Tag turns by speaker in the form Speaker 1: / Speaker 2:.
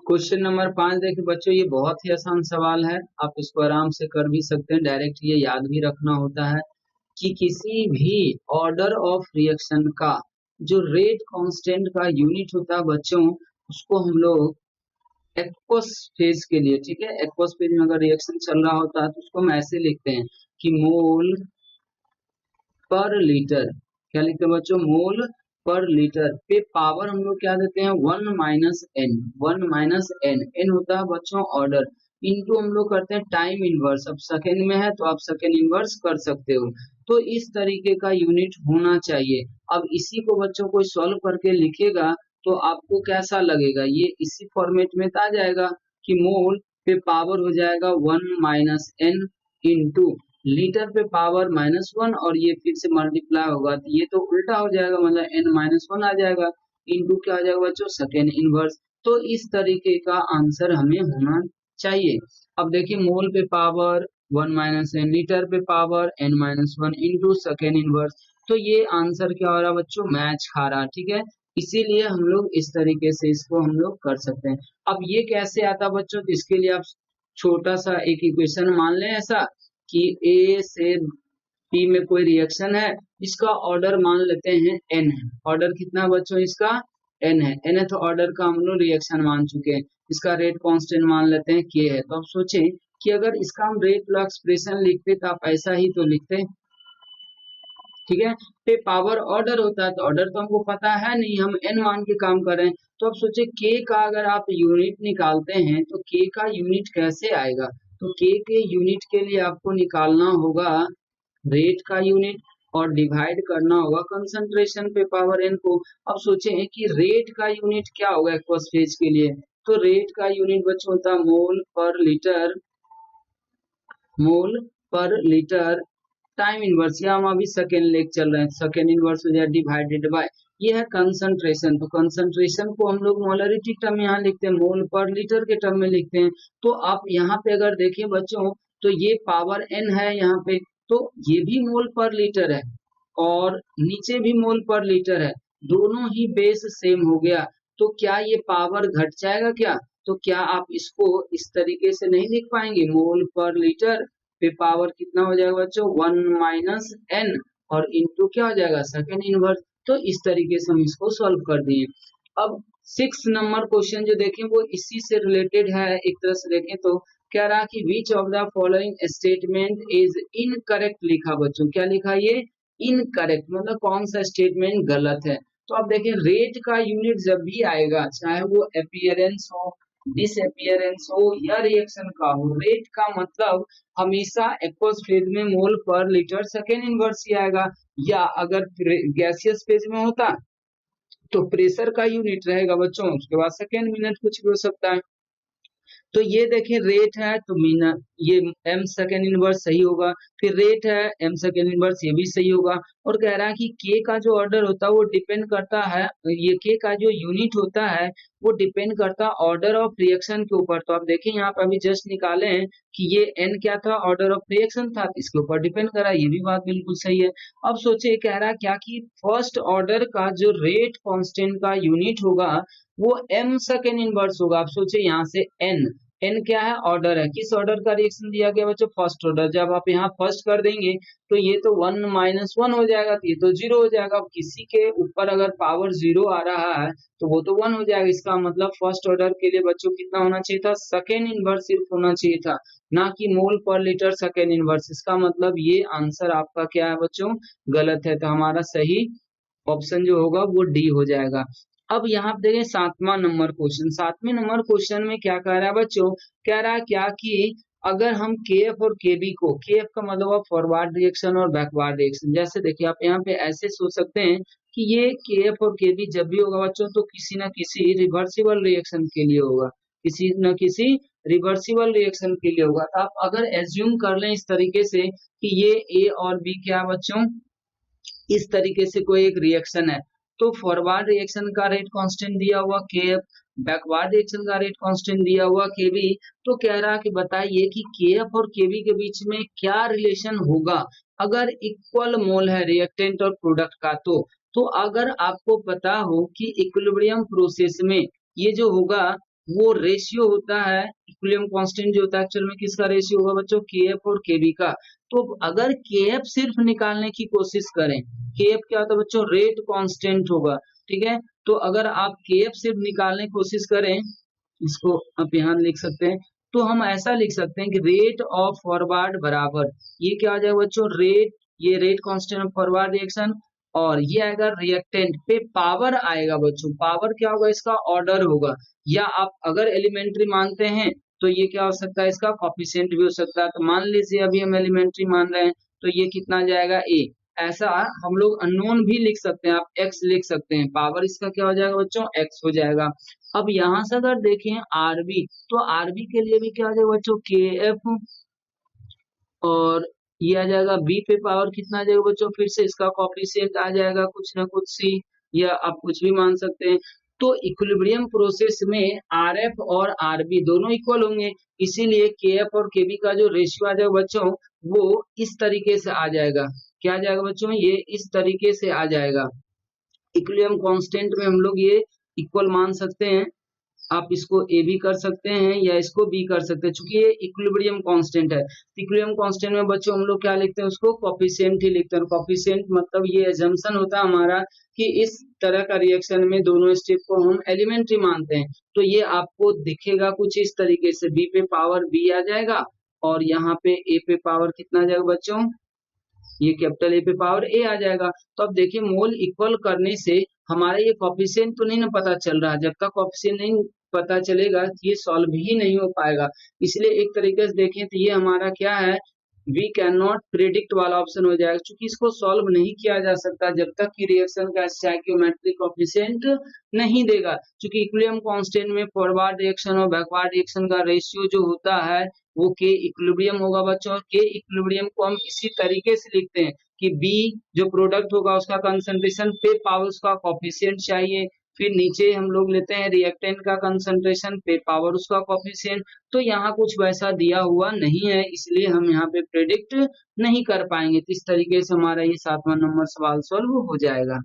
Speaker 1: Question number 5 देखिए बच्चों, ये बहुत ही आसान सवाल है। आप इसको आराम से कर भी सकते हैं, डायरेक्ट ये याद भी रखना होता है कि किसी भी ऑर्डर ऑफ रिएक्शन का जो रेट कांस्टेंट का यूनिट होता है बच्चों, उसको हम लोग एक्वस फेज के लिए, ठीक है, एक्वस फेज में अगर रिएक्शन चल रहा होता है तो उसको हम ऐसे लिखते हैं कि मोल पर लीटर। क्या लिखते हैं बच्चों? मोल पर लीटर पे पावर हम लोग क्या देते हैं? 1 minus n. 1 minus n, n होता है बच्चों ऑर्डर, इनटू हम लोग करते हैं टाइम इनवर्स। अब सेकेंड में है तो आप सेकेंड इनवर्स कर सकते हो। तो इस तरीके का यूनिट होना चाहिए। अब इसी को बच्चों को सॉल्व करके लिखेगा तो आपको कैसा लगेगा? ये इसी फॉर्मेट में आ जाएगा कि मोल पे पावर हो जाएगा 1 माइनस एन इंटू लीटर पे पावर -1, और ये फिर से मल्टीप्लाई होगा तो ये तो उल्टा हो जाएगा, मतलब n-1 आ जाएगा इंटू क्या आ जाएगा बच्चों? Second inverse. तो इस तरीके का आंसर हमें होना चाहिए। अब देखिए मोल पे पावर 1 माइनस एन, लीटर पे power n-1 into second inverse. तो ये आंसर क्या हो रहा है बच्चों? मैच खा रहा है, ठीक है। इसीलिए हम लोग इस तरीके से इसको हम लोग कर सकते हैं। अब ये कैसे आता बच्चों? तो इसके लिए आप छोटा सा एक इक्वेशन मान लें ऐसा कि ए से बी में कोई रिएक्शन है, इसका ऑर्डर मान लेते हैं एन है। ऑर्डर कितना बच्चों इसका? एन है। एन है तो ऑर्डर का हम लोग रिएक्शन मान चुके हैं। इसका रेट कांस्टेंट मान लेते हैं के है। तो अब सोचें कि अगर इसका हम रेट लॉ एक्सप्रेशन लिखते तो आप ऐसा ही तो लिखते, ठीक है। पे पावर ऑर्डर होता है तो ऑर्डर तो हमको पता है नहीं, हम एन मान के काम कर रहे हैं। तो अब सोचे के का अगर आप यूनिट निकालते हैं तो के का यूनिट कैसे आएगा? तो के यूनिट के लिए आपको निकालना होगा रेट का यूनिट और डिवाइड करना होगा कंसंट्रेशन पे पावर एन को। अब सोचें कि रेट का यूनिट क्या होगा एक्वस फेज के लिए? तो रेट का यूनिट बच्चों होता है मोल पर लीटर, मोल पर लीटर टाइम इनवर्स, या हम अभी सेकेंड लेक चल रहे हैं, सेकेंड इनवर्स हो जाए डिवाइडेड बाय ये है कंसंट्रेशन। तो कंसंट्रेशन को हम लोग मोलरिटी टर्म यहाँ लिखते हैं, मोल पर लीटर के टर्म में लिखते हैं। तो आप यहाँ पे अगर देखें बच्चों तो ये पावर एन है यहाँ पे, तो ये भी मोल पर लीटर है और नीचे भी मोल पर लीटर है, दोनों ही बेस सेम हो गया। तो क्या ये पावर घट जाएगा क्या? तो क्या आप इसको इस तरीके से नहीं लिख पाएंगे? मोल पर लीटर पे पावर कितना हो जाएगा बच्चों? 1 माइनस एन और इंटू क्या हो जाएगा? Second inverse. तो इस तरीके से हम इसको सॉल्व कर दिए। अब 6 नंबर क्वेश्चन जो देखें वो इसी से रिलेटेड है। एक तरह से देखें तो कह रहा कि which of the following statement is incorrect लिखा बच्चों। क्या लिखा? ये इनकरेक्ट, मतलब कौन सा स्टेटमेंट गलत है। तो अब देखें रेट का यूनिट जब भी आएगा, चाहे वो अपीयरेंस हो, डिसअपीयरेंस हो या रिएक्शन का हो, रेट का मतलब हमेशा एक्वस फेज में मोल पर लीटर सेकेंड इनवर्स ही आएगा। या अगर गैसियस फेज में होता तो प्रेशर का यूनिट रहेगा बच्चों, उसके बाद सेकेंड मिनट कुछ भी हो सकता है। तो ये देखिए रेट है तो मिनट, ये एम सेकेंड इनवर्स सही होगा। फिर रेट है एम सेकेंड इनवर्स, ये भी सही होगा। और कह रहा है कि के का जो ऑर्डर होता है वो डिपेंड करता है, ये के का जो यूनिट होता है वो डिपेंड करता है ऑर्डर ऑफ रिएक्शन के ऊपर। तो आप देखें यहाँ पे अभी जस्ट निकाले हैं कि ये एन क्या था? ऑर्डर ऑफ रिएक्शन था, इसके ऊपर डिपेंड करा, ये भी बात बिल्कुल सही है। अब सोचिए कह रहा है क्या कि फर्स्ट ऑर्डर का जो रेट कांस्टेंट का यूनिट होगा वो एम सेकेंड इनवर्स होगा। आप सोचिए यहाँ से एन, एन क्या है? ऑर्डर है। किस ऑर्डर का रिएक्शन दिया गया बच्चों? First order. जब आप यहाँ फर्स्ट कर देंगे तो ये तो 1 माइनस 1 हो जाएगा, तो ये तो 0 हो जाएगा। अब किसी के ऊपर अगर पावर 0 आ रहा है तो वो तो 1 हो जाएगा। इसका मतलब फर्स्ट ऑर्डर के लिए बच्चों कितना होना चाहिए था? सेकेंड इनवर्स सिर्फ होना चाहिए था, ना कि मोल पर लीटर सेकेंड इनवर्स। इसका मतलब ये आंसर आपका क्या है बच्चों? गलत है। तो हमारा सही ऑप्शन जो होगा वो डी हो जाएगा। अब यहाँ पे देखें 7वां नंबर क्वेश्चन। 7वें नंबर क्वेश्चन में क्या कह रहा है बच्चों? कह रहा है क्या कि अगर हम केएफ और केबी को, केएफ का मतलब फॉरवर्ड रिएक्शन और बैकवर्ड रिएक्शन, जैसे देखिए आप यहाँ पे ऐसे सोच सकते हैं कि ये केएफ और केबी जब भी होगा बच्चों तो किसी न किसी रिवर्सिबल रिएक्शन के लिए होगा, किसी न किसी रिवर्सिबल रिएक्शन के लिए होगा। तो आप अगर एज्यूम कर लें इस तरीके से कि ये ए और बी क्या बच्चों, इस तरीके से कोई एक रिएक्शन है, तो फॉरवर्ड रिएक्शन का रेट कांस्टेंट दिया हुआ केएफ, बैकवर्ड रिएक्शन का रेट कांस्टेंट दिया हुआ केबी। तो कह रहा कि बताइए कि केएफ और केबी के बीच में क्या रिलेशन होगा अगर इक्वल मोल है रिएक्टेंट और प्रोडक्ट का। तो अगर आपको पता हो कि इक्विलिब्रियम प्रोसेस में ये जो होगा वो रेशियो होता है, इक्विलिब्रियम कांस्टेंट जो होता है एक्चुअल में किसका रेशियो होगा बच्चों, केएफ और केबी का। तो अगर केएफ सिर्फ निकालने की कोशिश करें, केएफ क्या होता है बच्चों, रेट कांस्टेंट होगा, ठीक है। तो अगर आप केएफ सिर्फ निकालने की कोशिश करें, इसको आप यहाँ लिख सकते हैं, तो हम ऐसा लिख सकते हैं कि रेट ऑफ फॉरवर्ड बराबर, ये क्या आ जाएगा बच्चों, रेट, ये rate constant of forward reaction, और ये आएगा रिएक्टेंट पे पावर आएगा बच्चों, पावर क्या होगा इसका, ऑर्डर होगा, या आप अगर एलिमेंट्री मानते हैं तो ये क्या हो सकता है, इसका कॉफिशिएंट भी हो सकता है। तो मान लीजिए अभी हम एलिमेंट्री मान रहे हैं, तो ये कितना जाएगा ए, ऐसा हम लोग अननोन भी लिख सकते हैं, आप एक्स लिख सकते हैं, पावर इसका क्या हो जाएगा बच्चों, एक्स हो जाएगा। अब यहाँ से अगर देखें आरबी, तो आरबी के लिए भी क्या आ जाएगा बच्चों, के एफ, और ये आ जाएगा बी पे पावर कितना आ जाएगा बच्चों, फिर से इसका कॉफिशिएंट आ जाएगा कुछ ना कुछ सी, या आप कुछ भी मान सकते हैं। तो इक्विलिब्रियम प्रोसेस में आरएफ और आरबी दोनों इक्वल होंगे, इसीलिए केएफ और केबी का जो रेशियो आ जाएगा बच्चों, वो इस तरीके से आ जाएगा, क्या आ जाएगा बच्चों, ये इस तरीके से आ जाएगा। इक्विलिब्रियम कांस्टेंट में हम लोग ये इक्वल मान सकते हैं, आप इसको ए भी कर सकते हैं या इसको बी कर सकते हैं, चूंकि ये इक्विलिब्रियम कांस्टेंट है। इक्विलिब्रियम कांस्टेंट में बच्चों हम लोग क्या लिखते हैं, उसको कॉफिशिएंट ही लिखते हैं। कॉफिशिएंट मतलब ये अजम्पशन होता है हमारा कि इस तरह का रिएक्शन में दोनों स्टेप को हम एलिमेंट्री मानते हैं। तो ये आपको दिखेगा कुछ इस तरीके से, बी पे पावर बी आ जाएगा, और यहाँ पे ए पे पावर कितना आ जाएगा बच्चों, ये कैपिटल ए पे पावर ए आ जाएगा। तो अब देखिए मोल इक्वल करने से हमारा ये कॉफिशिएंट तो नहीं ना पता चल रहा, जब तक कॉफिशिएंट नहीं पता चलेगा ये सॉल्व ही नहीं हो पाएगा। इसलिए एक तरीके से देखें तो ये हमारा क्या है, वी कैन नॉट प्रिडिक्ट वाला ऑप्शन हो जाएगा, क्योंकि इसको सॉल्व नहीं किया जा सकता जब तक कि रिएक्शन का स्टोइकियोमेट्रिक कोएफिशिएंट नहीं देगा। क्योंकि इक्विलिब्रियम कांस्टेंट में फॉरवर्ड रिएक्शन और बैकवर्ड रिएक्शन का रेशियो जो होता है वो के इक्विलिब्रियम होगा बच्चों। के इक्विलिब्रियम को हम इसी तरीके से लिखते हैं कि बी जो प्रोडक्ट होगा उसका कंसंट्रेशन पे पावर उसका कोएफिशिएंट चाहिए, फिर नीचे हम लोग लेते हैं रिएक्टेंट का कंसंट्रेशन पे पावर उसका कोएफिशिएंट। तो यहाँ कुछ वैसा दिया हुआ नहीं है, इसलिए हम यहाँ पे प्रेडिक्ट नहीं कर पाएंगे। तो इस तरीके से हमारा ये 7वां नंबर सवाल सॉल्व हो जाएगा।